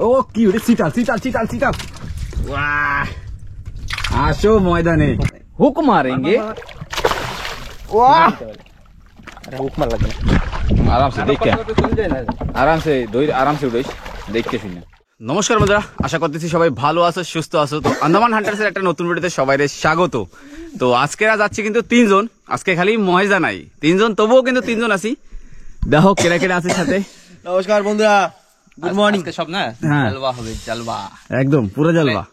ও কি ওরে সিটাল সিটাল সিটাল সিটাল वाह आशो मैदाने हुक मारेंगे वाह अरे हुक मार लगे आराम से देख के आराम से उड़ाइस देख के শুনে নমস্কার বন্ধুরা আশা করতেছি সবাই ভালো আছো সুস্থ আছো তো আন্দামান হান্টার্সের একটা নতুন ভিডিওতে সবাইকে স্বাগত তো আজকে যাচ্ছি কিন্তু তিনজন আজকে খালি ময়দা নাই তিনজন তবুও কিন্তু তিনজন আছি দেখো কেডা কেডা আছে সাথে নমস্কার বন্ধুরা গুড মর্নিং আজকে সব না জালবা হবে জালবা একদম পুরো জালবা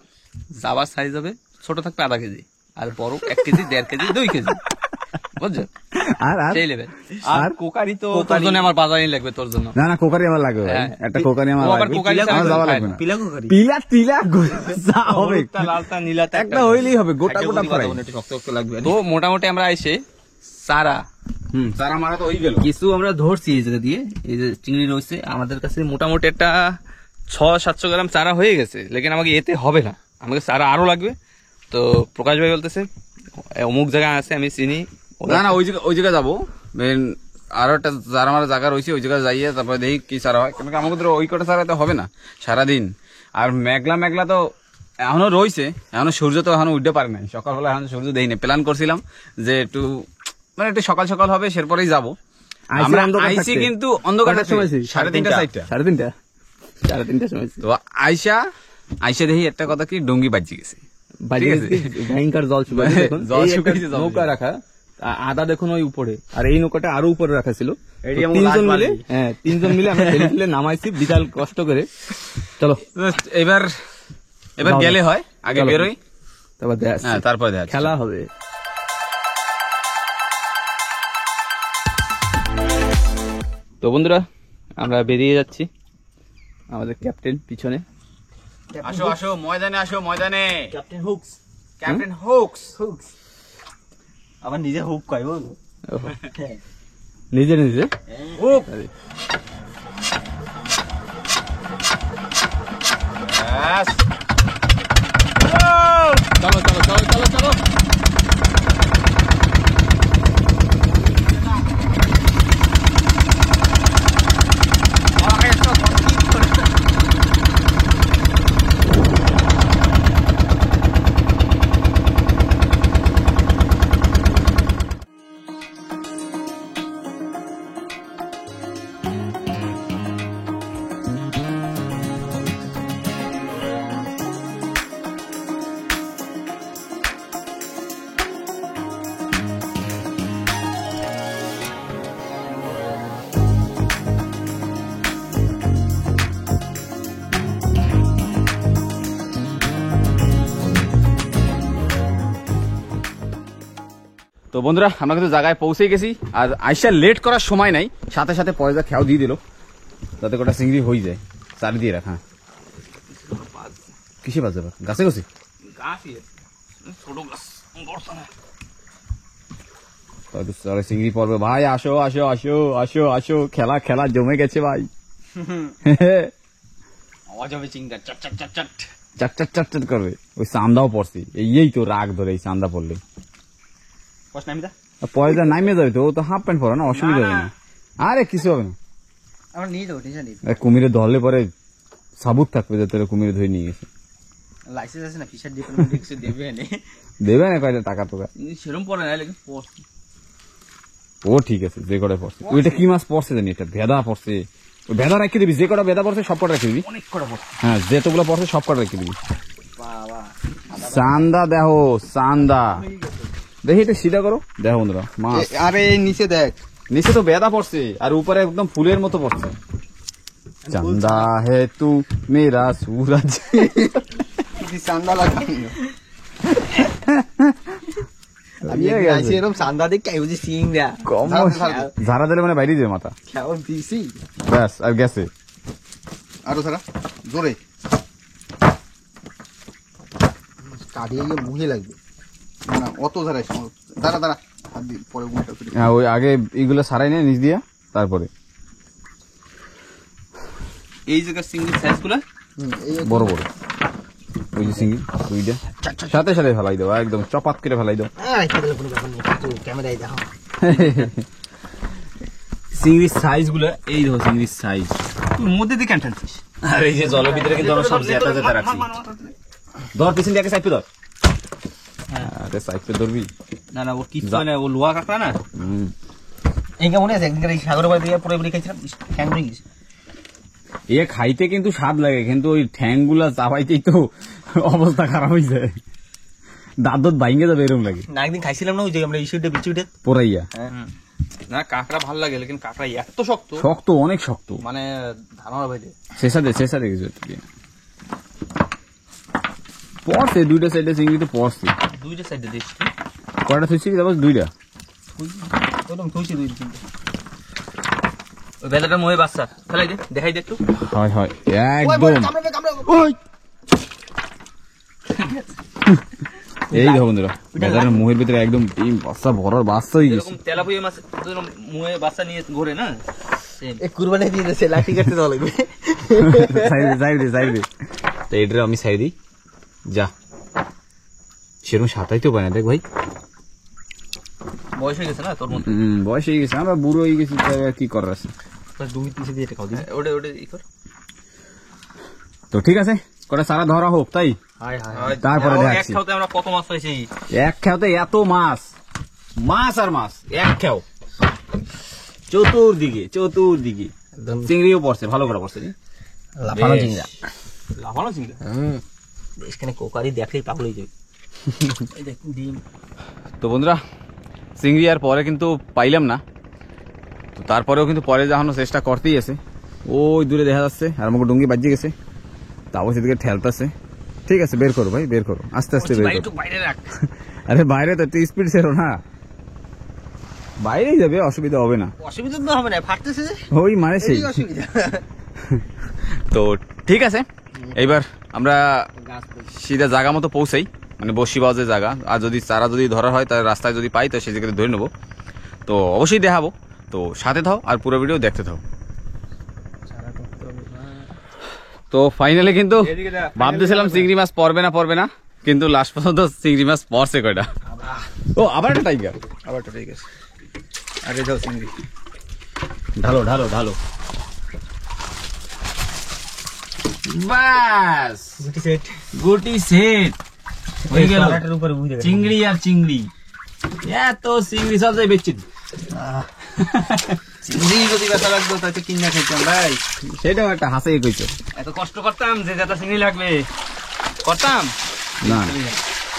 জাবার সাইজ হবে ছোট থাকবে আধা কেজি আর বড় 1 কেজি 1.5 কেজি 2 কেজি বুঝছো আর সেই লেভেল আর কোকারি তো তোর জন্য আমার বাজারই লাগবে তোর জন্য না না কোকারি আমার লাগবে ভাই একটা কোকারি আমার লাগবে আমার যাওয়া লাগবে না পিলা কোকারি পিলা তিলা যা হবে লালটা নীলাটা একটা হইলেই হবে গোটা গোটা ফ্রাই শক্ত শক্ত লাগবে তো মোটামুটি আমরা আইছে সারা সারা মারা তো হই গেল কিছু আমরা ধরছি এই জায়গা দিয়ে এই যে চিংড়ি রয়েছে আমাদের কাছে মোটামুটি একটা 600-700 গ্রাম চারা হয়ে গেছে লেকিন আমাকে এতে হবে না আমাকে চারা আরো লাগবে তো প্রকাশ ভাই বলতেছে অমুক জায়গায় আছে আমি চিনি না না ওই জায়গা যাবো আরো একটা যারা আমার জায়গা রয়েছে ওই জায়গায় যাইয়ে তারপরে দেখি কি চারা হয় কেন আমাদের ওই কটা চারা তো হবে না সারাদিন আর মেঘলা মেঘলা তো এখনো রয়েছে এখনো সূর্য তো এখনো উঠতে পারে নাই সকালবেলা এখন সূর্য দেয়নি প্ল্যান করছিলাম যে একটু মানে একটু সকাল সকাল হবে সেরপরেই যাবো আমরা আইসি কিন্তু অন্ধকারের সময় 3:30 সময় তো আইসা দেখি একটা কথা কি ডঙ্গি বাজি গেছে ভয়ঙ্কর জল শুকাইছে নৌকা রাখা আদা দেখুন ওই উপরে আর এই নৌকাটা আরো উপরে রাখা ছিল তিনজন মিলে আমরা ঠেলে নামাইছি বিশাল কষ্ট করে চলো এবার গেলে হয় আগে বেরোই তারপর খেলা হবে তো বন্ধুরা আমরা বেরিয়ে যাচ্ছি আমাদের ক্যাপ্টেন পিছনে আসো আসো ময়দানে ক্যাপ্টেন হুকস আবার নিজে হুক কয় বল নিজে হুক চলো তো বন্ধুরা আমরা কিন্তু জায়গায় পৌঁছে গেছি আর আইসা লেট করার সময় নাই সাথে সাথে পয়সা খেয়াও দিয়ে দিল যাতে কটা চিংড়ি হয়ে যায় চারি দিয়ে রাখা কিসে বাজে গাছে গেছি চিংড়ি পড়বে ভাই আসো আসো আসো আসো আসো খেলা খেলা জমে গেছে ভাই আওয়াজ হবে চিংড়া চট চট চট চট চট চট চট চট করবে ওই চান্দাও পড়ছি এই তো রাগ ধরে এই চান্দা পড়লে পয়সা নামে যাবে তো ও তো হাফ প্যান্ট পরে না অসুবিধা হবে না আরে কিছু হবে না কুমিরে ধরলে পরে সাবুত থাকবে যে তোরা কুমিরে ধরে নিয়ে গেছে লাইসেন্স আছে না ফিশার ডিপার্টমেন্ট দেবে না কয়টা টাকা তোকা সেরকম পড়ে না লেকিন ও ঠিক আছে যে কটা পড়ছে ওইটা কি মাছ পড়ছে জানি এটা ভেদা পড়ছে ওই ভেদা রেখে দিবি যে কটা ভেদা পড়ছে সব কটা রেখে দিবি অনেক কটা পড়ছে হ্যাঁ যেতগুলো পড়ছে সব কটা রেখে দিবি চান্দা দেখো চান্দা দেখি এটা সিধা করো দেখো বন্ধুরা মাছ আরে নিচে দেখ নিচে তো বেদা পড়ছে আর উপরে একদম ফুলের মতো পড়ছে চান্দা হে তু মেরা সুরজ চান্দা লাগানো আমি এরকম চান্দা দেখে বুঝি সিংড়া কম ঝাড়া দিলে মানে বাইরে যাবে মাথা খেয়াল দিছি ব্যাস আর গেছে আরো সারা জোরে কাটিয়ে গিয়ে মুহে লাগবে না অত ধারাই দাঁড়া হাত দিয়ে পরে ওই আগে এইগুলো সারাই নেয় নিচ দিয়া তারপরে এই জায়গার চিংড়ির সাইজ গুলা বড় বড় ওই যে চিংড়ি ওইটা সাথে সাথে ফেলাই দেবো একদম চপাত করে ফেলাই দেবো ক্যামেরায় দেখো চিংড়ির সাইজ গুলা এই দেখো চিংড়ির সাইজ তোর মধ্যে দিয়ে কেন টানছিস আর এই যে জলের ভিতরে কিন্তু আমরা সব জেতা জেতা রাখছি। ধর পিছন দিয়ে সাইড পে ধর। আরে সাইড পে ধরবি না না ও কিছু না, ও লোহা কাঁকড়া না। এই কেমন আছে একদিন এই সাগরের বাড়ি দিয়ে পুরো খাইছিলাম, ঠ্যাং ভেঙে গেছে। এ খাইতে কিন্তু স্বাদ লাগে, কিন্তু ওই ঠ্যাং গুলা চাবাইতেই তো অবস্থা খারাপ হয়ে যায়, দাঁত ভাঙে যাবে এরকম লাগে। না একদিন খাইছিলাম না ওই যে আমরা ইস্যুটা বিচুটে পোড়াইয়া। না কাঁকড়া ভাল লাগে, লেকিন কাঁকড়া এত শক্ত, শক্ত অনেক শক্ত, মানে ধারণা বাইরে। শেষা দে কিছু পড়ছে, দুইটা সাইডে চিংড়িতে পড়ছে। দুইটা সাইডে দিচ্ছি, কয়টা থুইছি তারপর দুইটা ওরকম থইছি দুই তিনটে। ওই বেলাটা মোহে বাচ্চা ফেলাই দে, দেখাই দে একটু। হয় হয় একদম। এই দেখো বন্ধুরা, বাজারের মুহের ভিতরে একদম টিম বাচ্চা ভরার বাচ্চা হয়ে গেছে। এরকম তেলাপিয়া মাছ মোহে বাচ্চা নিয়ে ঘোরে না, সেম। এই কুরবানি দিয়ে দিয়েছে, লাঠি কাটতে দেওয়া লাগবে। সাইড দে তো এটা আমি সাইড দিই যা, সেরকম সাঁতাইতেও পারে না দেখ ভাই, বয়স হয়ে গেছে না তোর মতো। বয়স হয়ে গেছে, আমরা বুড়ো হয়ে গেছি, তাই আর কি করার আছে। দুই পিসে দিয়ে খাও দিই। ওটা ই কর। তো ঠিক আছে, কটা সারা ধরা হোক তাই হায় হায় তারপরে এক দেখাচ্ছি। খাওতে আমরা কত মাছ পাইছি। এক খেওতে এত মাছ, মাছ আর মাছ, এক খেও চতুর্দিকে একদম চিংড়িও পড়ছে, ভালো করে পড়ছে। লাফানো বেশ। চিংড়া। লাফানো চিংড়া। এখানে কোকারি দেখলেই পাগল হয়ে যাবে। এই দেখ ডিম। তো বন্ধুরা, চিংড়ি আর পরে কিন্তু পাইলাম না, তো তারপরেও কিন্তু পরে যাওয়ানোর চেষ্টা করতেই আছে। ওই দূরে দেখা যাচ্ছে আর আমাকে ডুঙ্গি বাজিয়ে গেছে, তাও সেদিকে ঠেলতেছে। ঠিক আছে, বের করো ভাই, বের করো, আস্তে আস্তে বের করো। একটু বাইরে রাখ। আরে বাইরে তো একটু স্পিড ছেড়ো না, বাইরেই যাবে, অসুবিধা হবে না। অসুবিধা তো হবে না, ফাটতেছে যে। ওই মানে সেই এই অসুবিধা। তো ঠিক আছে, এইবার আমরা সিধা জায়গা মতো পৌঁছাই, মানে বসিবাজ যে জায়গা। আর যদি চারা যদি ধরা হয় তাহলে রাস্তায় যদি পাই তো সেই জায়গাতে ধরে নেবো। তো অবশ্যই দেখাবো, তো সাথে থাও আর পুরো ভিডিও দেখতে থাও। তো ফাইনালি কিন্তু ভাবতেছিলাম চিংড়ি মাছ পড়বে না, কিন্তু লাস্ট পর্যন্ত চিংড়ি মাছ পড়ছে কয়টা। ও আবার একটা টাইগার, আবার তো ঠিক আছে। আরে যাও চিংড়ি। ঢালো বাস, গুটি সেট। গুটি সেট হয়ে গেল। সালাটের উপরে বুঝে গেছে। চিংড়ি আর চিংড়ি, এত চিংড়ি সব যাই বেচছি। চিংড়ি যদি ব্যথা লাগতো তাহলে কিনা খাইতাম ভাই। সেটাও একটা হাসাই কইছো। এত কষ্ট করতাম যে যেটা চিংড়ি লাগবে করতাম না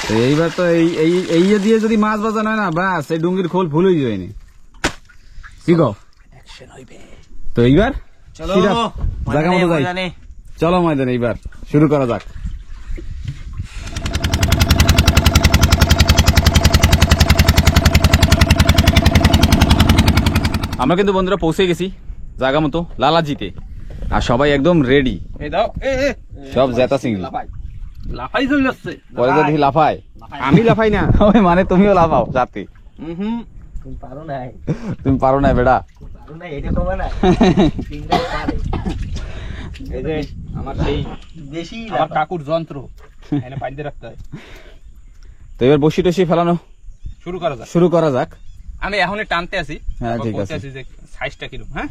তো এইবার তো এই দিয়ে যদি মাছ বাজানো হয় না, বাস এই ডুঙ্গির খোল ফুল হয়ে যায়নি। কি গো, অ্যাকশন হইবে। তো এইবার চলো সিধা জায়গা মতো যাই। ময়দানে। চলো ময়দানে, এইবার শুরু করা যাক। আমরা কিন্তু বন্ধুরা পৌঁছে গেছি জায়গা মতো লালাজিতে, আর সবাই একদম রেডি। এই দাও, সব জেতা চিংড়ি। লাফাই চলে যাচ্ছে। পরে যদি লাফায়, আমি লাফাই না। ওই মানে তুমিও লাফাও সাথে। তুমি পারো নাই। তুমি পারো না বেটা। পারো নাই, এটা কমে না। চিংড়ি পারে। এই যে আমার সেই বেশি আমার কাকুর যন্ত্র এনে পাইতে রাখতে হয়। তো এবার বসি টসি ফেলানো শুরু করা যাক। যাক। আমি এখনই টানতে আছি। হ্যাঁ, তারপর ঠিক বলতে আছে। আছি যে সাইজটা কিরকম। হ্যাঁ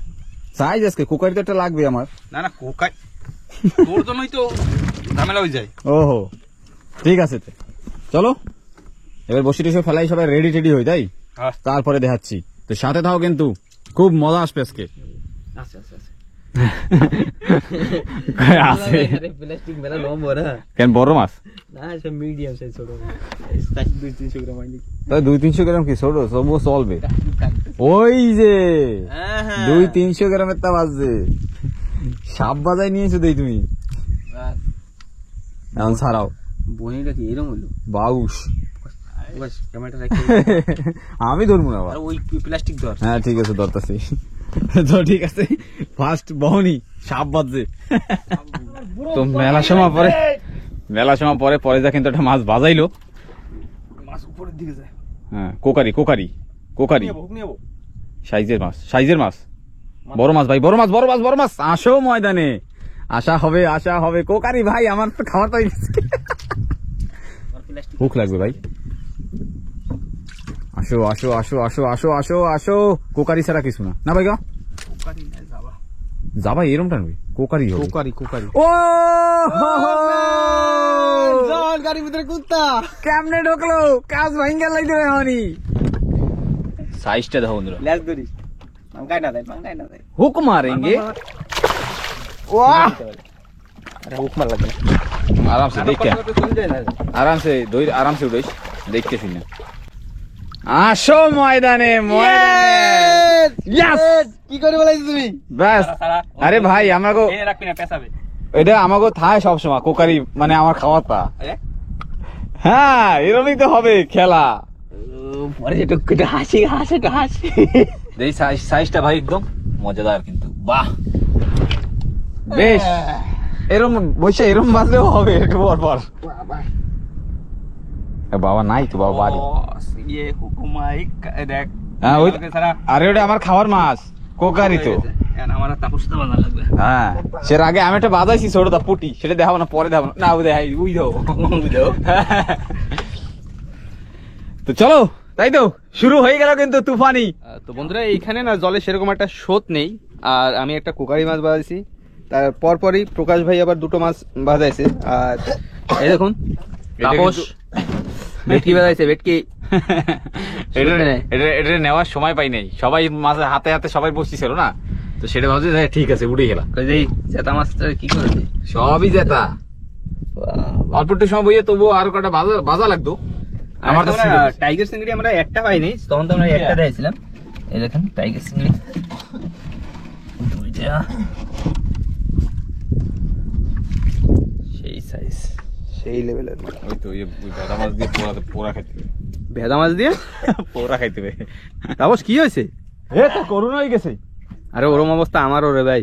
সাইজ আজকে কুকারি তো একটা লাগবে আমার। না না কোকাই তোর জন্যই তো ঝামেলা হয়ে যায়। ওহো ঠিক আছে, চলো এবার বসি টসি ফেলাই, সবাই রেডি টেডি হই তাই, হ্যাঁ। তারপরে দেখাচ্ছি। তো সাথে থাও, কিন্তু খুব মজা আসবে আজকে। আচ্ছা আচ্ছা আচ্ছা। আছে প্লাস্টিক মেলা লম্বা না। কেন বড় মাছ? না সব মিডিয়াম সাইজ ছোট মাছ। 200-300 গ্রাম আইনি। তাই 200-300 গ্রাম কি ছোট, তবুও চলবে। ওই যে হ্যাঁ 200-300 গ্রামের তা বাজছে, সাপ বাজাই নিয়েছো দেই তুমি। এখন ছাড়াও, বনিটা কি এরকম হলো? বাউস বাস ক্যামেরাটা রাখি। আমি ধরবো না আবার। আর ওই প্লাস্টিক ধর। হ্যাঁ ঠিক আছে, ধরতেছি। তো ঠিক আছে, ফার্স্ট বহনি সাপ বাজছে। তো মেলা সময় পরে পরে যা কিন্তু একটা মাছ বাজাইলো। মাছ উপরের দিকে যায়। হ্যাঁ কোকারি নেবো। সাইজের মাছ, বড় মাছ ভাই, বড় মাছ। আসো ময়দানে, আশা হবে কোকারি ভাই, আমার তো খাওয়ার তো ভুক লাগবে ভাই। আসো কোকারি ছাড়া কিছু না ভাই গা। যাবা এরম টানবে কোকারি হবে কোকারি ও জল গাড়ির ভিতরে কুত্তা কেমনে ঢোকলো কাজ ভাঙ্গা লাইতে হনি সাইজটা দেখো বন্ধুরা লেজ ধরিস মাংকাই না দেয় হুক মারেंगे वाह अरे हुक मार लगे आराम से देख के आराम से उड़ाइस देख के শুনে আসো ময়দানে यस কি করে বলাইছ তুমি বাস আরে ভাই আমাগো এ রাখবি না পেছাবে এটা আমাগো থায় সব সময় কোকারি মানে আমার খাওয়াটা হ্যাঁ এরকমই তো হবে খেলা পরে একটু হাসি এই সাইজটা ভাই একদম মজাদার কিন্তু বাহ বেশ এরকম বসে এরকম বাজলেও হবে একটু পর পর বাবা নাই তো বাবা বাড়ি ইয়ে হুকুমাই দেখ হ্যাঁ ওই আরে ওটা আমার খাওয়ার মাছ কোকারি তো আমার তাপস তো বানা লাগবে হ্যাঁ সের আগে আমি একটা বাজাইছি ছোটটা পুটি সেটা দেখাবো না পরে দেখাবো না ওই দেখাই উই দাও তো চলো তাই তো শুরু হয়ে গেল কিন্তু তুফানি তো বন্ধুরা এইখানে না জলে সেরকম একটা স্রোত নেই আর আমি একটা কোকারি মাছ বাজাইছি তার পরপরই প্রকাশ ভাই আবার দুটো মাছ বাজাইছে আর এই দেখুন তাপস ভেটকি বাজাইছে ভেটকি এটা নেওয়ার সময় পাই নাই সবাই মাঝে হাতে হাতে সবাই বসছিল না তো সেটা ভাবছি ঠিক আছে উঠে গেলাম জেতা মাছটা কি করেছে সবই জেতা অল্প একটু সময় বইয়ে তবুও আর কটা বাজা লাগতো আমার তো টাইগার চিংড়ি আমরা একটা পাইনি তখন তো আমরা একটা দিয়েছিলাম এই দেখেন টাইগার চিংড়ি দুইটা সেই সাইজ সেই লেভেলের মাছ ওই তো ওই ভেদা মাছ দিয়ে পোড়া খাইতে হবে ভেদা মাছ দিয়ে পোড়া খাইতে হবে তাপস কি হয়েছে এ তো করুণ হয়ে গেছে আরে ওরম অবস্থা আমারও রে ভাই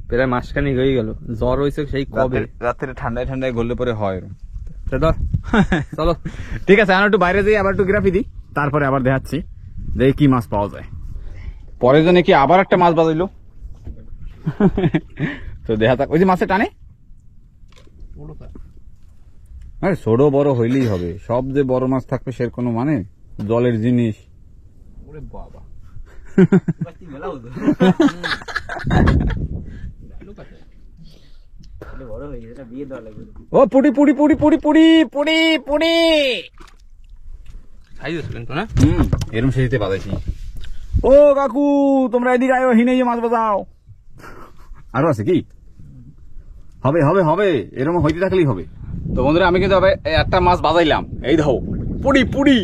প্রায় মাসখানি হয়ে গেল জ্বর হয়েছে সেই কবে রাত্রে ঠান্ডায় ঠান্ডায় গললে পরে হয় চলো ঠিক আছে আমি একটু বাইরে যাই আবার একটু গ্রাফি দিই তারপরে আবার দেখাচ্ছি দেখি কি মাছ পাওয়া যায় পরের জন্য কি আবার একটা মাছ বাজাইলো তো দেখা থাক ওই যে মাছে টানে আরে ছোট বড় হইলেই হবে সব যে বড় মাছ থাকবে সের কোনো মানে জলের জিনিস বাবা ও পুড়ি পুড়ি পুড়ি পুড়ি পুড়ি পুড়ি পুড়ি এরম সেদিতে বাজাইছি ও কাকু তোমরা এদিকে আয়ো হিনে মাছ বাজাও আরো আছে কি হবে হবে হবে এরকম হইতে থাকলেই হবে তো বন্ধুরা আমি কিন্তু একটা মাছ বাজাইলাম এই দেখো পুড়ি পুড়ি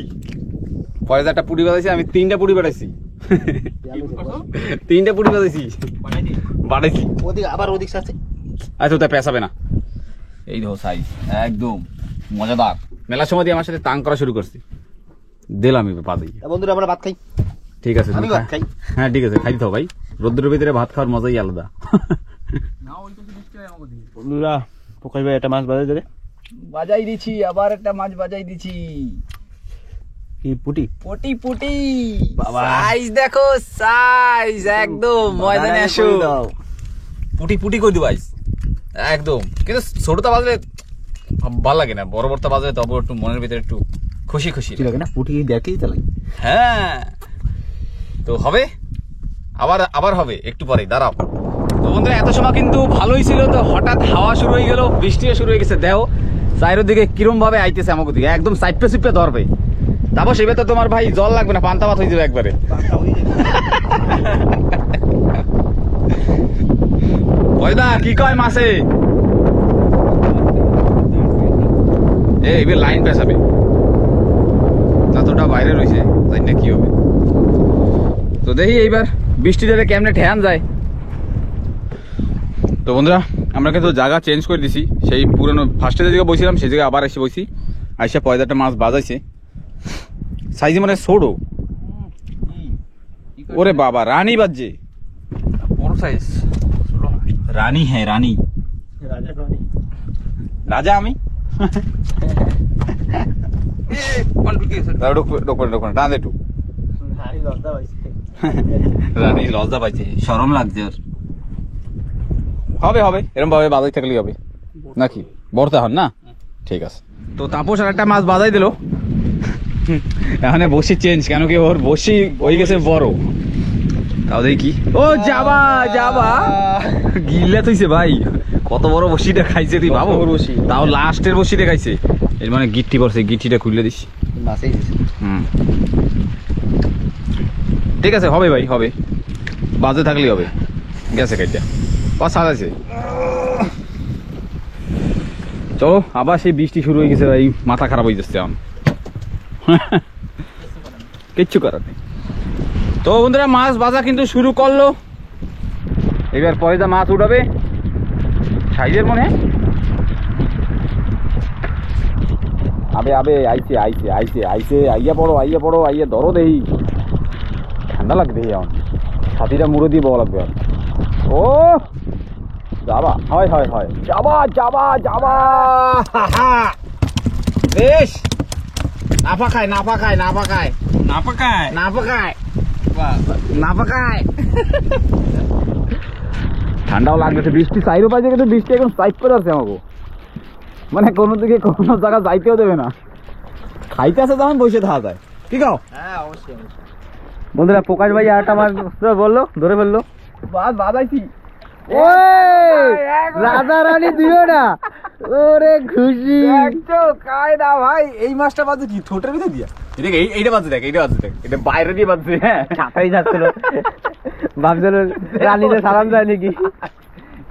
পরে একটা পুড়ি বাজাইছি আমি 3টা পুড়ি বাড়াইছি 3টা পুড়ি বাজাইছি বাড়াইছি ওদিকে আবার ওদিক আছে আচ্ছা ওটা পেছাবে না এই দেখো সাইজ একদম মজাদার মেলার সময় দিয়ে আমার সাথে তাং করা শুরু করছি দিলাম বাদে বন্ধুরা আমরা ভাত খাই ঠিক আছে আমি ভাত খাই হ্যাঁ ঠিক আছে খাই দাও ভাই রোদ্রের ভিতরে ভাত খাওয়ার মজাই আলাদা বন্ধুরা প্রকাশ ভাই একটা মাছ বাজাই দেবে বাজাই দিছি আবার একটা মাছ বাজাই দিছি কি পুটি পুটি পুটি সাইজ দেখো সাইজ একদম ময়দানে আসো পুটি পুটি করে দিও ভাইস একদম কিন্তু ছোটটা বাজলে ভালো লাগে না বড় বড়টা বাজলে তবু একটু মনের ভিতরে একটু খুশি খুশি লাগে না পুটি দেখেই তো লাগে হ্যাঁ তো হবে আবার আবার হবে একটু পরেই দাঁড়াও তো বন্ধুরা এত সময় কিন্তু ভালোই ছিল তো হঠাৎ হাওয়া শুরু হয়ে গেল বৃষ্টিও শুরু হয়ে গেছে দেও চাইরোর দিকে কিরম ভাবে আইতেছে আমাকে দিকে একদম সাইপে সিপে ধরবে তারপর সেবে তো তোমার ভাই জল লাগবে না পান্তা ভাত হয়ে যাবে একবারে ওইদা কি কয় মাসে এবার লাইন পেছাবে না তোটা বাইরে রয়েছে জানি না কি হবে তো দেখি এইবার বৃষ্টিতে কেমনে ঠেয়ান যায় তো বন্ধুরা আমরা কিন্তু জায়গা চেঞ্জ করে দিছি সেই পুরনো ফার্স্টে যে জায়গায় বসছিলাম সেই জায়গায় আবার এসে বসি আইসা পয়দাটা মাছ বাজাইছে সাইজে মানে ছোড়ো ওরে বাবা রানী বাজছে বড় সাইজ রানী হ্যাঁ রানী রাজা আমি টান একটু রানী লজ্জা পাইছে সরম লাগছে হবে হবে এরকম ভাবে বাজাই থাকলেই হবে নাকি বড়তে হন না ঠিক আছে তো তাপস আর একটা মাছ বাজাই দিল এখানে বসি চেঞ্জ কেন কি ওর বসি হয়ে গেছে বড় তাও দেখি ও যাবা যাবা গিল্লা থইছে ভাই, কত বড় বসিটা খাইছে তুই বাবু, বড়শি। তাও লাস্টের বসিটা খাইছে। এর মানে গিট্টি পড়ছে, গিট্টিটা খুলে দিস। মাছেই দিছে। হুম ঠিক আছে, হবে ভাই হবে, বাজে থাকলেই হবে। গেছে কাইটা পাঁচ আছে। চলো আবার সেই বৃষ্টি শুরু হয়ে গেছে ভাই, মাথা খারাপ হয়ে যাচ্ছে আমার। কিচ্ছু করার নেই। তো বন্ধুরা মাছ ভাজা কিন্তু শুরু করলো। এবার পরে যা মাছ উঠাবে সাইজের মনে হয়। আবে আবে আইছে আইছে আইছে আইছে, আইয়া পড়ো আইয়া পড়ো, আইয়া ধরো দেহি, ঠান্ডা লাগবে দেহি আমার, ছাতিটা মুড়ে দিয়ে বলা লাগবে। ও যাবা, হয় হয় হয়, যাবা যাবা যাবা। বেশ নাফা খায় নাফা খায় নাফা খায় না পাকায় নাফা খায় নাফা খায়। ঠান্ডাও লাগবে, বৃষ্টি চাইরও পাইছে, কিন্তু বৃষ্টি এখন সাইড করে আছে আমাকে, মানে কোনো দিকে কোনো জায়গা যাইতেও দেবে না। খাইতে আছে তখন বসে থাকা যায়। কি কাও হ্যাঁ অবশ্যই অবশ্যই। বন্ধুরা প্রকাশ ভাই আরেকটা মাছ বললো, ধরে ফেললো, বাস বাজাইছি। রাজা রানী দিও না, ওরে খুশি। কায় না ভাই, এই মাছটা বাজে কি ঠোঁটের ভিতরে দিয়া, দেখ এইটা বাজে, দেখ এইটা বাজে, দেখ এটা বাইরে দিয়ে বাজছে। হ্যাঁ ছাতাই যাচ্ছিল, ভাবছিল রানীতে সালাম যায় নাকি।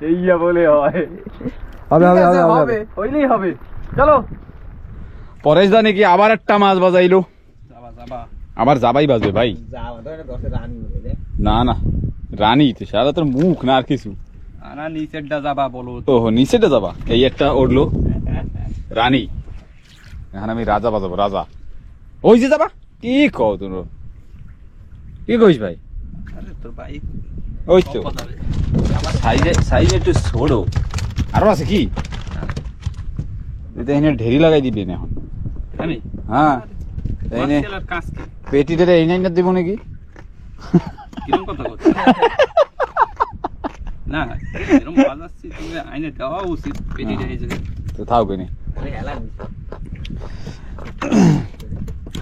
এইয়া বলে হয়, হবে হবে ঠিক আছে, হবে হবে হইলেই হবে। চলো পরেশ দা নাকি আবার একটা মাছ বাজাইলো, আবার যাবাই বাজবে ভাই। না না রানী তো সারা তোর মুখ না আর কিছু। আনা নিচেরটা যাবা বলো ও নিচেটা যাবা, এই একটা উঠলো রানী, এখন আমি রাজা বাজাবো, রাজা। ওই যে যাবা, কি কও তোর, কি কইস ভাই? আরে তোর ভাই ওই তো সাইজে সাইজে একটু ছোড়ো, আরো আছে কি? এটা এনে ঢেরি লাগাই দিবি না এখন। আমি হ্যাঁ এনে মাছের কাজ কি পেটিটা এই নাইনা দিব নাকি? কিরকম কথা বলছ না, এরকম বাজাচ্ছি তুমি আইনে দেওয়া উচিত পেটিটা এই জায়গায়। তো থাক কই নে।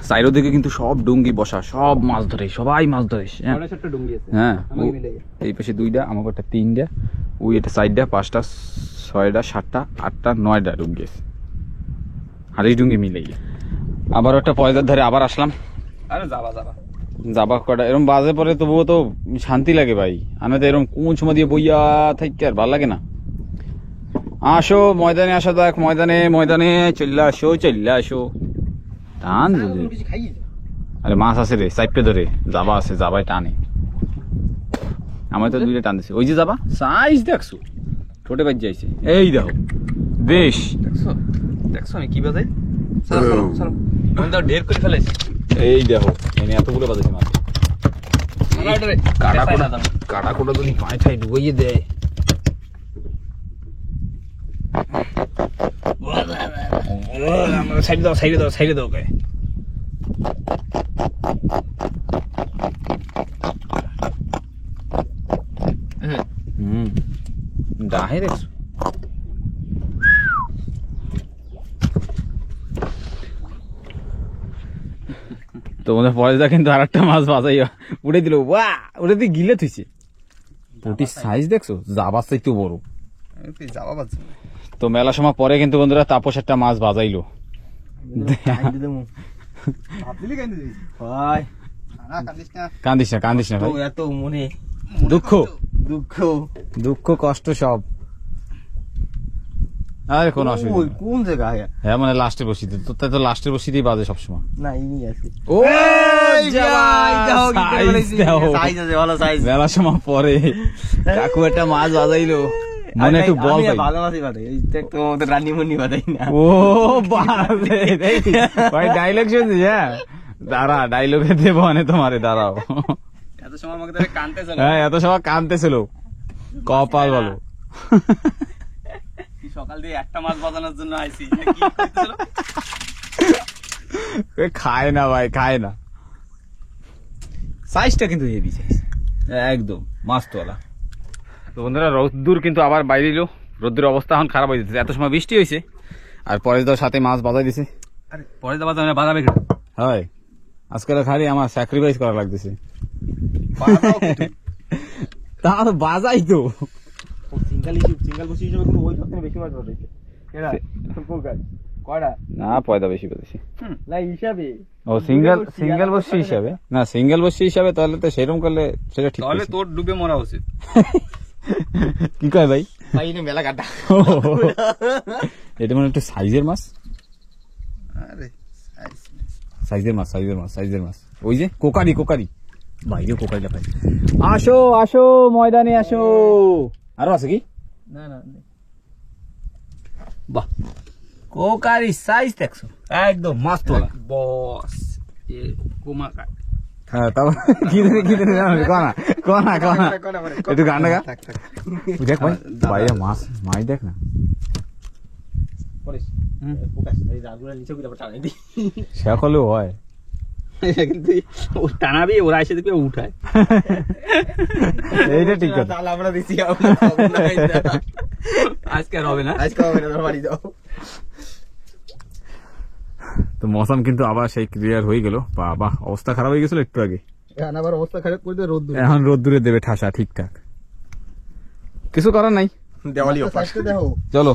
সাইরো দিকে কিন্তু সব ডুঙ্গি বসা, সব মাছ ধরে, সবাই মাছ ধরে। হ্যাঁ একটা ডুঙ্গি আছে হ্যাঁ, আমাকে মিলে এই পাশে দুইটা, আমার একটা তিনটা, ওই এটা চারটা, পাঁচটা, ছয়টা, সাতটা, আটটা, নয়টা ডুঙ্গি আছে, হারিস ডুঙ্গি মিলে। আবার একটা পয়দার ধারে আবার আসলাম। আরে যাবা যাবা যাবা কটা এরকম বাজে পরে, তবুও তো শান্তি লাগে ভাই। আমি তো এরকম কোন সময় দিয়ে বইয়া থাকি আর ভাল লাগে না। আসো ময়দানে, আসা যাক ময়দানে, ময়দানে চল্লা আসো, চল্লা আসো। টান যদি, আরে মাছ আছে রে চাইপে ধরে, যাবা আছে, যাবাই টানে। আমার তো দুইটা টান দিছে, ওই যে যাবা সাইজ দেখছো, ছোটে বাজ যাইছে, এই দেখো বেশ। দেখছো দেখছো আমি কি বাজাই, চলো চলো চলো আমি তো ঢের করে ফেলেছি। এই দেখো এনে এতগুলো বাজাইছে মাছ। কাটা কোটা যদি পায়ে ঠাই ঢুকাইয়ে দেয়। সাইড দাও সাইডে দাও সাইডে দাও, ডাহে দেখছো। তোমাদের পরেশদা কিন্তু আর একটা মাছ বাজাই উড়ে দিল, ওয়া উড়ে দিয়ে গিলে থুইছে। পুটির সাইজ দেখছো, জাবার চাইতেও বড়। যাবা বাজছে তো মেলা সময় পরে কিন্তু বন্ধুরা তাপস একটা মাছ বাজাইলো। কান্দিস না কান্দিস না ভাই, এত মনে দুঃখ দুঃখ দুঃখ কষ্ট সব। আরে কোন অসুবিধা নেই। কোন জায়গায়? হ্যাঁ মানে লাস্টের বসিতে, তোর তো লাস্টের বসিতেই বাজে সবসময়। না ইনি আছে। ও মেলা সময় পরে কাকু একটা মাছ বাজাইলো, মনে একটু বল ভাই। ভালো মাছই বাদে, এই তো ওদের রানীমণি বাদাই না। ও বাজে ভাই, ডায়লগ শুনছিস? হ্যাঁ দাঁড়া, ডায়লগে দেবো মানে তোমারে, দাঁড়াও। এত সময় আমাকে ধরে কানতেছিল। হ্যাঁ এত সময় কানতেছিল, কপাল বলো। সকাল দিয়ে একটা মাছ বাজানোর জন্য আইছি, কি করতেছিল? খায় না ভাই, খায় না। সাইজটা কিন্তু হেভি সাইজ একদম মাছতলা। তো বন্ধুরা রোদ্দুর কিন্তু আবার বাইরে এলো, রোদ্দুর অবস্থা এখন খারাপ হয়ে যেতেছে। এত সময় বৃষ্টি হয়েছে আর পরেশ দার সাথে মাছ বাজাই দিছে। আরে পরে যাবা বাজাবে হয় আজকাল খালি আমার স্যাক্রিফাইস করা লাগতেছে। তা তো বাজাই তো সিঙ্গেল বসি হিসেবে কোনো ওই সবথেকে বেশি মাছ ধরে এরা পোকাশ কয়টা না পয়দা বেশি পেয়েছি না হিসাবে ও সিঙ্গেল বসি হিসাবে না সিঙ্গেল বসি হিসাবে তাহলে তো সেরকম করলে সেটা ঠিক তাহলে আছে। তোর ডুবে মরা উচিত। কি কয় ভাই ভাই এনে মেলা কাটা এটা মানে একটু সাইজের মাছ, আরে সাইজের মাছ ওই যে কোকারি বাইরে কোকারিটা পাই। আসো ময়দানে আসো। আরো আছে কি? না বাহ কোকারি সাইজ দেখছো একদম মাছ তোলা। বস এ কুমা কাট হ্যাঁ তারপর কি দেনে কোনা একটু গানটা গা দেখ ভাই বাইরে মাছ দেখ না পোকাশ এই জালগুলো নিচে গুলো টানাই দি সে করলেও হয়। কিন্তু ও টানাবি ওরা এসে দেখবে উঠায়। এইটা ঠিক কথা। তাহলে আমরা দিছি আজকে আর হবে না। আজকে হবে না বাড়ি যাও। তো মৌসুম কিন্তু আবার সেই ক্লিয়ার হয়ে গেল। বাবা অবস্থা খারাপ হয়ে গেছিল একটু আগে, এখন আবার অবস্থা খারাপ করে দিয়ে রোদ এখন রোদ্দুরে দেবে ঠাসা ঠিকঠাক, কিছু করার নাই। দেওয়ালি অফার দেখো চলো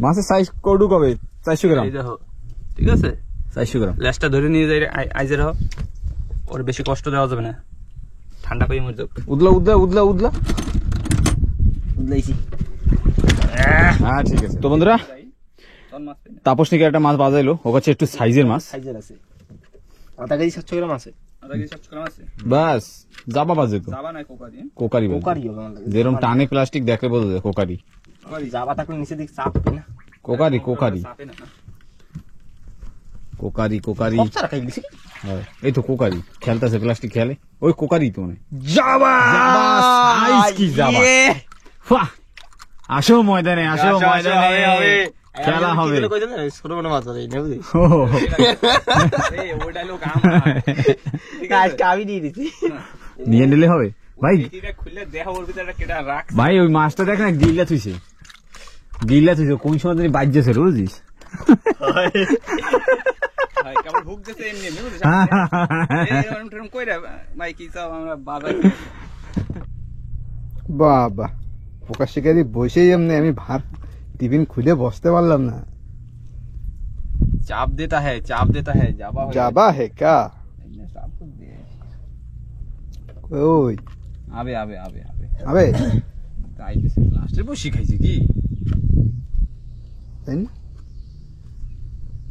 মাছের সাইজ কটু কবে 400 গ্রাম। এই দেখো ঠিক আছে 400 গ্রাম ল্যাসটা ধরে নিয়ে যাই আইজের হোক, ওর বেশি কষ্ট দেওয়া যাবে না, ঠান্ডা পেয়ে মরে যাবে। উদলা বুঝলাইছি। হ্যাঁ ঠিক আছে। তো বন্ধুরা তাপস নিকে একটা মাছ বাজাইলো, ও কাছে একটু সাইজের মাছ, সাইজের আছে আধা কেজি 700 গ্রাম আছে। বাস জাবা বাজে তো যাবা নাই কোকা দিয়ে কোকারি বাজে। কোকারি হবে আমার লাগে। যেরকম টানে প্লাস্টিক দেখে বোঝা যায় কোকারি। জাবা থাকলে নিচে দিক চাপ না। কোকারি চাপে না। কোকারি কপচারা খাই গেছি। হয়, এই তো কোকারি খেলতেছে প্লাস্টিক খেলে, ওই কোকারি তো মানে জাবা সাইজ কি জাবা। বাহ! আসো ময়দানে খেলা হবে। ছোট বড় মাছ আছে নেবি। ওই ডায়লগ আমার আজকে আমি দিয়ে দিছি। নিয়ে নিলে হবে ভাই। এটা খুলে দেখা ওর ভিতরে কেটা রাখ ভাই ওই মাছটা দেখ না গিল্লা থুইছে কোন সময় তুমি বাজ্যেছে বুঝিস। ভাই কেবল হুক দিতে এমনি বুঝছিস এরকম কইরা ভাই কি চাও আমরা বাজার বাবা পোকা শিকারি বসেই এমনি আমি ভাত টিফিন খুলে বসতে পারলাম না। চাপ দেতা হ্যায় জাবা जाबा है क्या? ওই আবে আবে তাই লাস্টের পর শিখাইছে কি তাই না?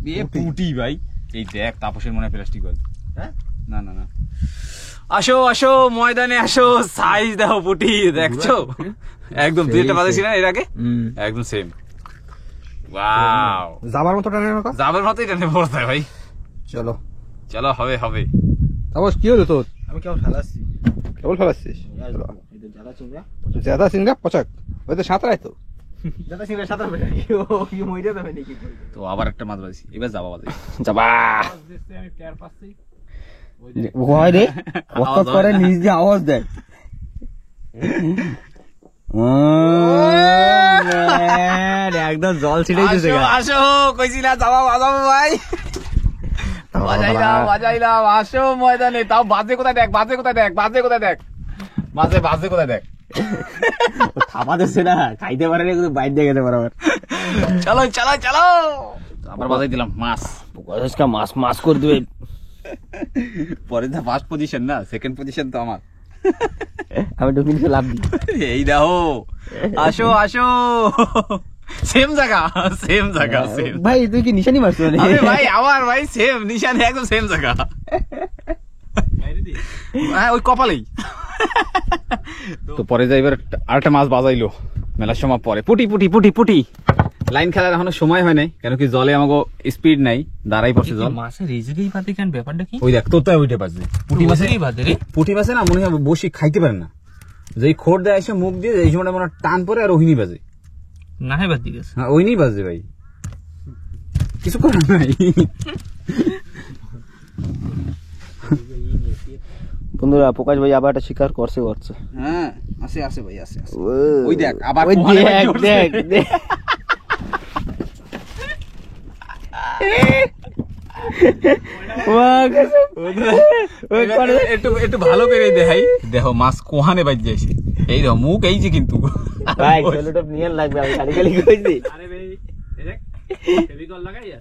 বিয়ে পুটি ভাই। এই দেখ তাপসের মনে প্লাস্টিক বল। হ্যাঁ না আসো ময়দানে আসো, সাইজ দেখো পুটি দেখছো একদম দুইটা বাজাইছি না এর আগে একদম সেম। ওয়াও যাবার মতো টানে না যাবার মতোই টানে পড়তে ভাই। চলো হবে। তারপর কি হলো তোর? আমি কেবল ফেলাচ্ছিস জ্যাদা সিংড়া পচাক ওই তো সাঁতরাই তো জ্যাদা সিংড়া সাঁতার বেড়ে ও কি মইরা যাবে নাকি? তো আবার একটা মাছ বাজাইছি, এবার যাবা বাজাই যাবা আমি প্লেয়ার পাচ্ছি হয় রে ওয়াক করে নিজ দিয়ে আওয়াজ দেয়। একদম জল ছিটাই দিছে। আসো কইছি না যাবা বাজাবো ভাই। বাজাইলাম আসো ময়দানে। তাও বাজে কোথায় দেখ থাপা দিচ্ছে না, খাইতে পারে না, কিন্তু বাইরে দিয়ে খেতে পারে। চলো আবার বাজাই দিলাম মাছ। মাছ করে দেবে পরে তো ফার্স্ট পজিশন না, সেকেন্ড পজিশন তো আমার। আমি তো কিন্তু লাভ দিই। এই দেখো আসো সেম জায়গা ভাই তুই কি নিশানি মারছো? আরে ভাই আমার ভাই সেম নিশান একদম সেম জায়গা। হ্যাঁ ওই কপালেই। তো পরে যাইবার আরেকটা মাছ বাজাইলো মেলার সময় পরে। পুটি লাইন খেলার এখনো সময় হয় নাই, কেন কি জলে আমাকে স্পিড নাই, দাঁড়াই পড়ছে জল। মাছের রেজেই বাদে কেন ব্যাপারটা কি? ওই দেখ তোর উঠে পারছে পুটি মাছে না মনে হয় বসি খাইতে পারে না, যেই খোর দেয় এসে মুখ দিয়ে এই সময়টা মনে টান পরে আর ওহিনী বাজে না হয় বাদ দিয়েছে। হ্যাঁ ওই নিয়ে বাজে ভাই, কিছু করার নাই। বন্ধুরা প্রকাশ ভাই আবার একটা শিকার করছে। হ্যাঁ আসে ভাই আসে। ওই দেখ আবার একটু একটু ভালো করে দেখাই, দেখো মাছ কোহানে বাজ যাইছে, এই দেখো মুখ এই যে কিন্তু ভাই সেলোটেপ নিয়ে লাগবে, আমি খালি খালি কইছি। আরে ভাই এই দেখ ফেভিকল লাগাইয়া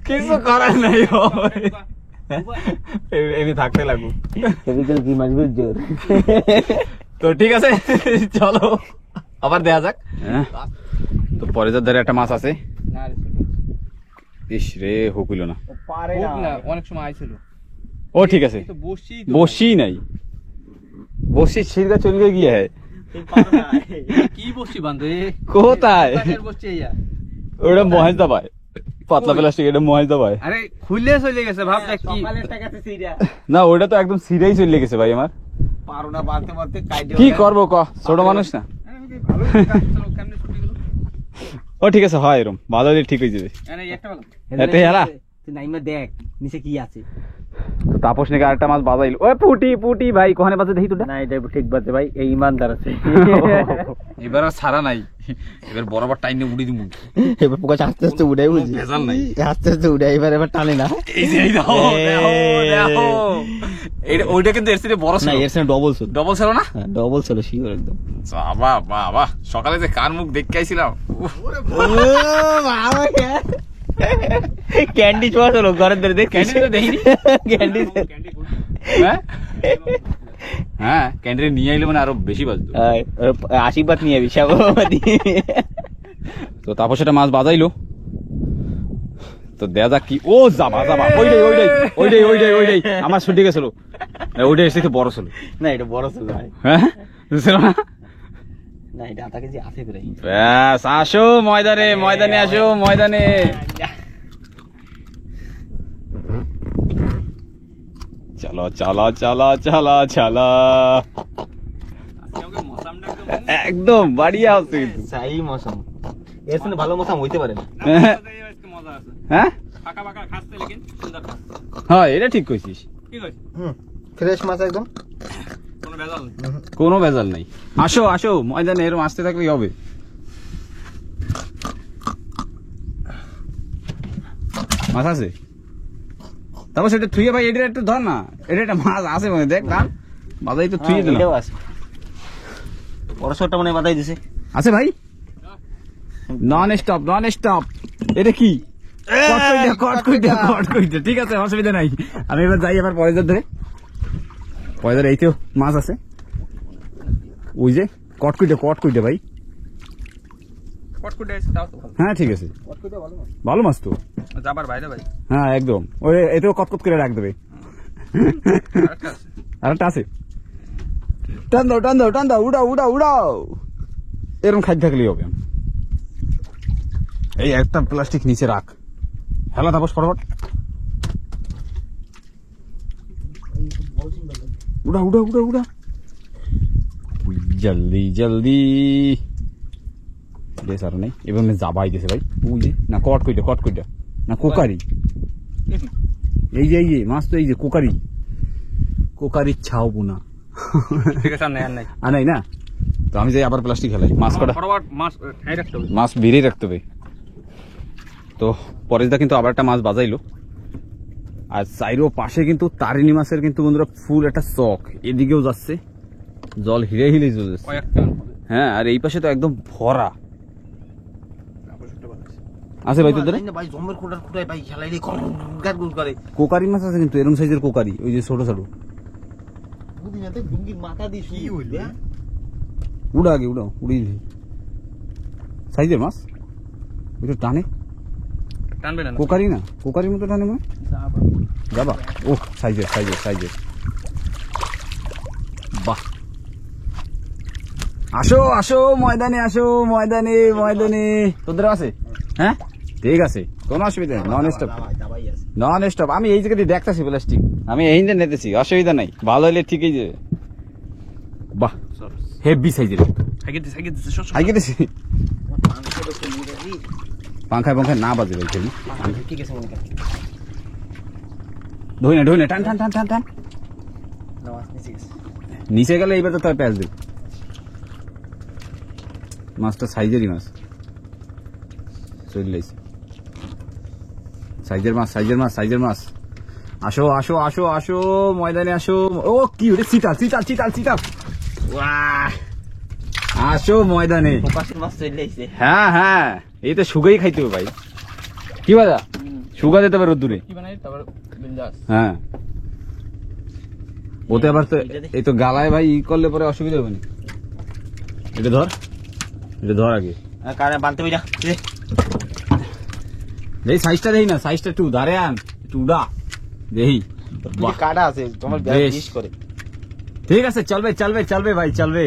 কিছু করার নাই, এমনি থাকতে লাগবো। ফেভিকল কি মজবুত জোর। তো ঠিক আছে, চলো আবার দেখা যাক। তো পরে যার ধারে একটা মাছ আছে, না রে ইস রে হুকুলো না। পারে হোক না, অনেক সময় আইছিল। ও ঠিক আছে, তো বসি বসি নাই, বসি ছিড়কা চলে গিয়ে হ্যাঁ। কি বসি বান্ধে কোথায়? বসছি ইয়া। ওটা মহেশ দাবায়, পাতলা প্লাস্টিক, এটা মহেশ দাবায়। আরে খুললে চলে গেছে, ভাব দেখ কি। সকালের টাকাতে সিরিয়া না ওটা তো একদম সিরেই চলে গেছে ভাই আমার। পারো না বাড়তে বাড়তে কাইডে কি করবো ক, ছোট মানুষ না। ভালো চলো কেমনে ছুটি গেল। ও ঠিক আছে, হয় এরম ভালো হলে ঠিক হয়ে যাবে। আরে একটা ভালো এতে হেরা তুই নাইমা দেখ নিচে কি আছে। তাপস নাকি আরেকটা মাছ বাজাইল। ওই পুটি পুটি ভাই কোহানে বাজে দেখি তোটা। না এটা ঠিক বাজে ভাই, এই ইমানদার আছে। এবার আর ছাড়া নাই, এবার বরাবর টাইনে উড়ি দিমু। এবার পোকা আস্তে আস্তে উড়াই বুঝি, ভেজাল নাই। আস্তে আস্তে উড়াই, এবার টানে না। এই যে এই দেখো দেখো দেখো, এটা ওইটা কিন্তু এর থেকে বড় না ছিল, এর সাথে ডবল ছিল, ডবল ছিল না? ডবল ছিল শিওর একদম। বাবা বাবা, সকালে যে কার মুখ দেখতে আইছিলাম। ক্যান্ডি ছোঁয়া ছিল ঘরের ধরে দেখ, ক্যান্ডি তো দেখিনি। ক্যান্ডি হ্যাঁ হ্যাঁ, ক্যান্ডি নিয়ে আইলে মানে আরো বেশি বাজতো। আশীর্বাদ নিয়ে বিশাল। তো তারপর সেটা মাছ বাজাইলো, তো দেখা যাক কি। ও যাবা যাবা, ওইটাই ওইটাই ওইটাই ওইটাই ওইটাই আমার ছুটি গেছিল, ওইটাই এসে বড় ছিল। না এটা বড় ছিল ভাই, হ্যাঁ ছিল না? না এটা আধা কেজি আছে প্রায়। ব্যাস আসো ময়দানে, ময়দানে আসো ময়দানে। চলো চলো চলো চলো চলো, একদম বাড়িয়া আছে কিন্তু। সাই মৌসুম, এর সাথে ভালো মৌসুম হইতে পারে না। মজা আছে, হ্যাঁ ফাঁকা ফাঁকা খাচ্ছে লেকিন সুন্দর খাচ্ছে। হ্যাঁ এটা ঠিক কইছিস, কি কইছ? ফ্রেশ মাছ একদম, কোনো ভেজাল নেই। কোনো ভেজাল নাই। আসো আসো ময়দানে, এরকম আসতে থাকলেই হবে। মাছ আছে, তারপর সেটা থুয়ে ভাই, এটা একটু ধর না, এটা একটা মাছ আছে মানে দেখ না, বাজাই তো থুয়ে দিলাম। এটাও আছে, বড় শটটা মনে হয় বাদাই দিছে। আছে ভাই, নন স্টপ নন স্টপ। এটা কি? ঠিক আছে অসুবিধা নাই, আমি এবার যাই আবার পরে ধরে। পরে ধরে এইতেও মাছ আছে, ওই যে কটকুইটা ভাই। কটকুটে আছে তাও তো ভালো। হ্যাঁ ঠিক আছে, ভালো মাছ তো। যাবার বাইরে ভাই হ্যাঁ একদম, ওই এতেও কটকট করে রাখ দেবে। আরেকটা আছে। আরেকটা আছে, টান দাও টান দাও টান দাও, উড়াও উড়াও উড়াও, এরকম খাদ্য থাকলেই হবে। এই একটা প্লাস্টিক নিচে রাখ, হেলা তাপস ফটাফট, উড়া উড়া উড়া উড়া, জলদি জলদি। বেশ আর নেই, এবার যাবাই গেছে ভাই। ওই যে না কটকুইটা না কোকারি, এই যে মাছ তো এই যে কোকারির ছাও বোনা। ঠিক আছে, আর নাই আর নাই। আর নাই না, তো আমি যাই আবার প্লাস্টিক হেলাই। মাছ কটা ফরওয়ার্ড মাছ খাই রাখতে হবে। মাছ বেরিয়ে রাখতে হবে। তো পরেশদা কিন্তু আবার একটা মাছ বাজাইলো, আর চাইরো পাশে কিন্তু তারিণী মাছের কিন্তু বন্ধুরা ফুল একটা চক, এদিকেও যাচ্ছে, জল হিরে হিলে চলে যাচ্ছে। কয়েকটা হ্যাঁ, আর এই পাশে তো একদম ভরা আছে ভাই তোদের। ভাই জমের খুঁটায় ভাই খেলাইলে গাট গুল করে। কোকারি মাছ আছে কিন্তু এরকম সাইজের কোকারি, ওই যে ছোট ছোট। বুদিনাতে ডুঙ্গির মাথা দিয়ে কি হইল? উড়া আগে উড়াও, উড়িয়ে সাইজের মাছ, ওইটা টানে। টানবে না কোকারি না, কোকারির মতো টানে মনে যাবা। ও সাইজের, বাহ। আসো আসো ময়দানে, আসো ময়দানে। তোদের আছে? হ্যাঁ ঠিক আছে, কোনো অসুবিধা নেই, নন স্টপ। আমি এই জায়গাতে দেখতেছি প্লাস্টিক, আমি এই যে নিতেছি, অসুবিধা নাই, ভালো হলে ঠিকই যাবে। বাহ হেভি সাইজের, হাইকে দিছি। পাংখায় না বাজে ভাই, খেলি ঠিক আছে মনে কর। ঢই না টান। নামাজ নিচে গেছে। নিচে গেলে এইবার তো তার প্যাঁচ দেব। মাছটা সাইজেরই মাছ চলে সাইজের মাছ, সাইজের মাছ, সাইজের মাছ। আসো আসো আসো আসো ময়দানে আসো। ও কি ওটা, চিতাল চিতাল চিতাল চিতাল। ওয়াহ, আসো ময়দানে। ফোকাসের মাছ চলে আইছে। হ্যাঁ হ্যাঁ, এই তো সুগাই খাইতে হবে ভাই। কি বাজা সুগা দিতে পারে রোদ্দুরে। কি বানাই তারপর বিন্দাস। হ্যাঁ, ওতে আবার তো এই তো গালায় ভাই ই করলে পরে অসুবিধা হবে না। এটা ধর, এটা ধর আগে। কারে বানতে বইরা এই সাইজটা দেই না, সাইজটা একটু ধারে আন, একটু উড়া দেই। বাহ, কাটা আছে তোমার বেশ। বিশ করে। ঠিক আছে, চলবে চলবে চলবে ভাই, চলবে,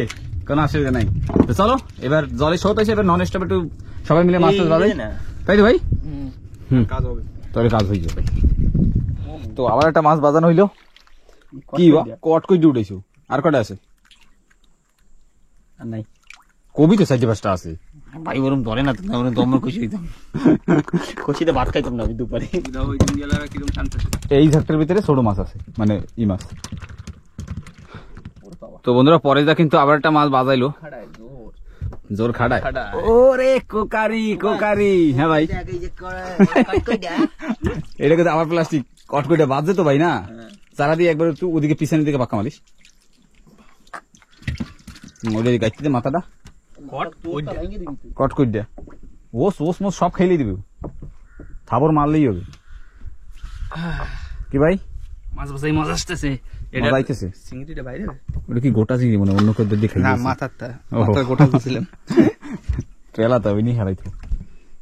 কোনো অসুবিধা নাই। তো চলো এবার জলে শোত হয়েছে, এবার নন স্টপ একটু সবাই মিলে মাছ টাছ ধরে, না তাই তো ভাই? কাজ হবে। তাহলে কাজ হয়ে যাবে। তো আবার একটা মাছ বাজানো হইলো। কি বা কট কই দিয়ে উঠেছো? আর কটা আছে? আর নাই কবি তো 4-5টা আছে। ভাই ওরম ধরে না, তুমি আমরা দমর খুশি হইতাম। খুশিতে ভাত খাইতাম না আমি দুপুরে। ওই দিন গেলে কিরকম শান্ত। এই ঝাঁকটার ভিতরে ছোট মাছ আছে, মানে ই মাছ। তো বন্ধুরা পরে যা কিন্তু আবার একটা মাছ বাজাইলো, জোর খাড়ায়। ওরে কোকারি কোকারি। হ্যাঁ ভাই, এটা কিন্তু আবার প্লাস্টিক কটকইটা বাজছে তো ভাই না, চারা দিয়ে একবার একটু ওদিকে পিছনের দিকে পাক্কা মারিস। ওদিকে গাইতে দে মাথাটা, কটকই দে। ওস ওস মোস সব খাইলেই দিবি, থাবর মারলেই হবে। কি ভাই মাছ বাসাই মাছ আসতেছে। এটা মজা আইতেছে? চিংড়িটা বাইরে। ওটা কি গোটা চিংড়ি মনে হয়, অন্য কেউ দেখে না মাথারটা, মাথার গোটা দিছিলাম। ট্রেলা তো ওইনি হারাইতো।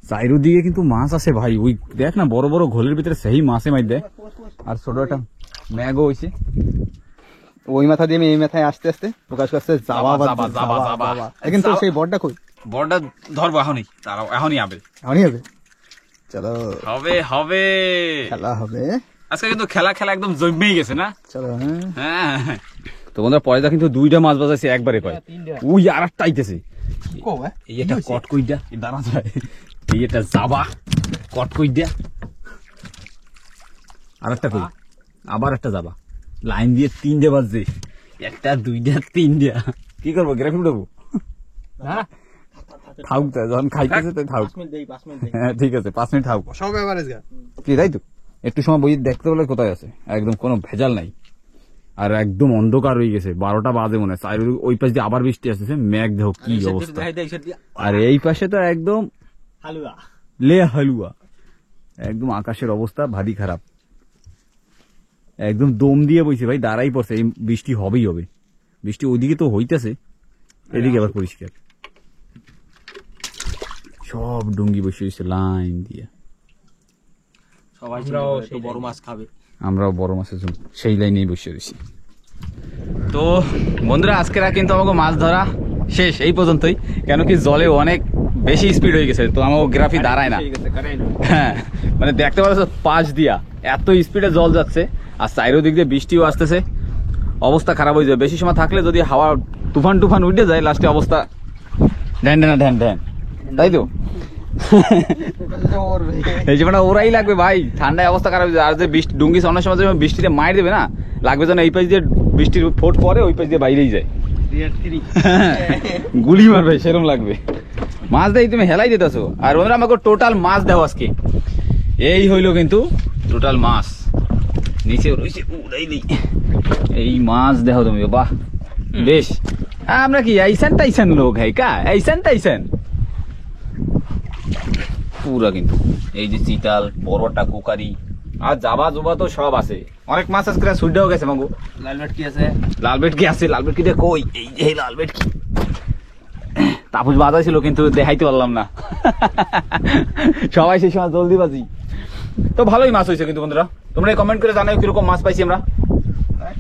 চাইরো দিকে কিন্তু মাছ আছে ভাই, ওই দেখ না বড় বড় ঘোলের ভিতরে সেই মাছে মাই দেয়। আর ছোট একটা ম্যাগও হইছে। ওই মাথা দিয়ে আমি এই মাথায় আস্তে আস্তে প্রকাশ করছে যাওয়া যাবা, যাবা, যাবা। কিন্তু সেই বড়টা কই? বড়টা ধরবো এখনই, তারাও এখনই আবে। এখনই হবে, চলো হবে হবে, খেলা হবে। আজকে কিন্তু খেলা খেলা একদম জমেই গেছে না। চলো হ্যাঁ, তো বন্ধুরা পয়দা কিন্তু 2টা মাছ বাজাইছে একবারে কয়। ওই আর একটা আইতেছে, এই একটা কটকইটা দাঁড়া যায়, এই একটা যাবা কটকইটা, আর একটা কই, আবার একটা যাবা। লাইন দিয়ে 3টে বাজছে, 1টা 2টা 3টা। কি করবো, গ্রাফি উঠাবো? থাকুক, যখন খাইতেছে তাই থাকুক। 5 মিনিট দেই, 5 মিনিট দেই। হ্যাঁ ঠিক আছে, 5 মিনিট থাকুক। সব এভারেজ গা কি তাই তো, একটু সময় বই দেখতে বলে কোথায় আছে, একদম কোনো ভেজাল নাই। আর একদম অন্ধকার হয়ে গেছে, 12টা বাজে মনে হয়। ওই পাশ দিয়ে আবার বৃষ্টি আসতেছে, মেঘ দেখো কি অবস্থা। আর এই পাশে তো একদম হালুয়া লে হালুয়া, একদম আকাশের অবস্থা ভারী খারাপ, একদম দম দিয়ে বইছে ভাই, দাঁড়াই পড়ছে। এই বৃষ্টি হবেই হবে, বৃষ্টি ওইদিকে তো হইতেছে, এদিকে আবার পরিষ্কার। সব ডুঙ্গি বসে হয়েছে লাইন দিয়ে। সবাই তো বড় মাছ খাবে। আমরাও বড় মাছের জন্য সেই লাইনেই বসে রয়েছি। তো বন্ধুরা আজকেরা কিন্তু আমাকে মাছ ধরা শেষ এই পর্যন্তই, কেন কি জলে অনেক বেশি স্পিড হয়ে গেছে, তো আমাকে গ্রাফি দাঁড়ায় না। হ্যাঁ, মানে দেখতে পাচ্ছ পাশ দিয়া এত স্পিডে জল যাচ্ছে, আর চারিদিক দিয়ে বৃষ্টিও আসতেছে, অবস্থা খারাপ হয়ে যাবে। বেশি সময় থাকলে যদি হাওয়া তুফান টুফান উঠে যায়, লাস্টে অবস্থা ঢ্যান ঢ্যান ঢ্যান ঢ্যান, তাই তো? এই যে মানে ওরাই লাগবে ভাই, ঠান্ডায় অবস্থা খারাপ হয়ে যায়। আর যে বৃষ্টি ডুঙ্গি অনেক সময় বৃষ্টিতে মার দেবে না, লাগবে যেন এই পাশ দিয়ে বৃষ্টির ফোট পরে ওই পাশ দিয়ে বাইরেই যায়, গুলি মারবে সেরকম লাগবে। মাছ দেয় তুমি হেলাই দিতেছো। আর ওরা আমাকে টোটাল মাছ দাও আজকে, এই হইলো কিন্তু টোটাল মাছ। নিচে রয়েছে উড়াই দিই, এই মাছ দেখো তুমি, বাহ বেশ। আমরা কি এইসান টাইসান লোক হ্যাঁ কা, এইসান টাইসান পুরা। কিন্তু এই যে চিতাল, বড়টা কোকারি আর জাবা জুবা তো সব আছে, অনেক মাছ আজকে সুইটাও গেছে মাগো। লাল ভেটকি আছে, লাল ভেটকি আছে, লাল ভেটকি দিয়ে কই, এই যে লাল ভেটকি তাপস বাজা ছিল কিন্তু দেখাইতে পারলাম না, সবাই সেই সময় জলদি বাজি। তো ভালোই মাছ হয়েছে কিন্তু বন্ধুরা, তোমরা কমেন্ট করে জানাও কিরকম মাছ পাইছি আমরা।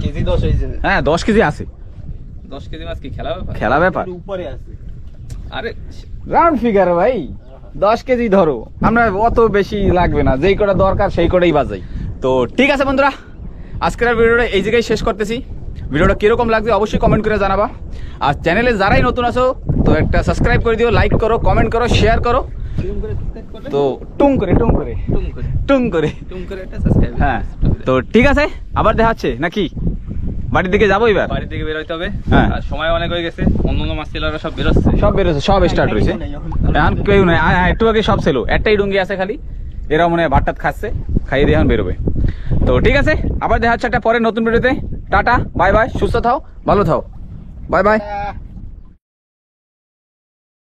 কেজি 10 হয়েছে। হ্যাঁ 10 কেজি আছে। 10 কেজি মাছ কি খেলা ব্যাপার? খেলা ব্যাপার, উপরে আছে। আরে রাউন্ড ফিগার ভাই, 10 কেজি ধরো, আমরা অত বেশি লাগবে না, যেই কটা দরকার সেই কটাই বাজাই। তো ঠিক আছে বন্ধুরা, আজকের ভিডিওটা এই জায়গায় শেষ করতেছি। ভিডিওটা কিরকম লাগছে অবশ্যই কমেন্ট করে জানাবা। আর চ্যানেলে যারাই নতুন আছো তো একটা সাবস্ক্রাইব করে দিও, লাইক করো, কমেন্ট করো, শেয়ার করো। তো টুং করে টুং করে টুম করে টুং করে টুম করে একটা সাবস্ক্রাইব। হ্যাঁ, তো ঠিক আছে, আবার দেখা হচ্ছে নাকি, বাড়ির দিকে যাবো এবার। বাড়ি থেকে বের হইতে হবে, হ্যাঁ। আর সময় অনেক হয়ে গেছে, অন্য অন্য মাছ ছেলেরা সব বেরোচ্ছে। সব বেরোছে, সব স্টার্ট হয়েছে, এখন কেউ নাই। একটু আগে সব ছিল, একটাই ডুঙ্গি আছে খালি, এরাও মনে হয় ভাত টাত খাচ্ছে, খাইয়ে দিয়ে এখন বেরোবে। তো ঠিক আছে, আবার দেখা হচ্ছে একটা পরে নতুন ভিডিওতে। টাটা, বাই বাই, সুস্থ থাও, ভালো থাও, বাই বাই।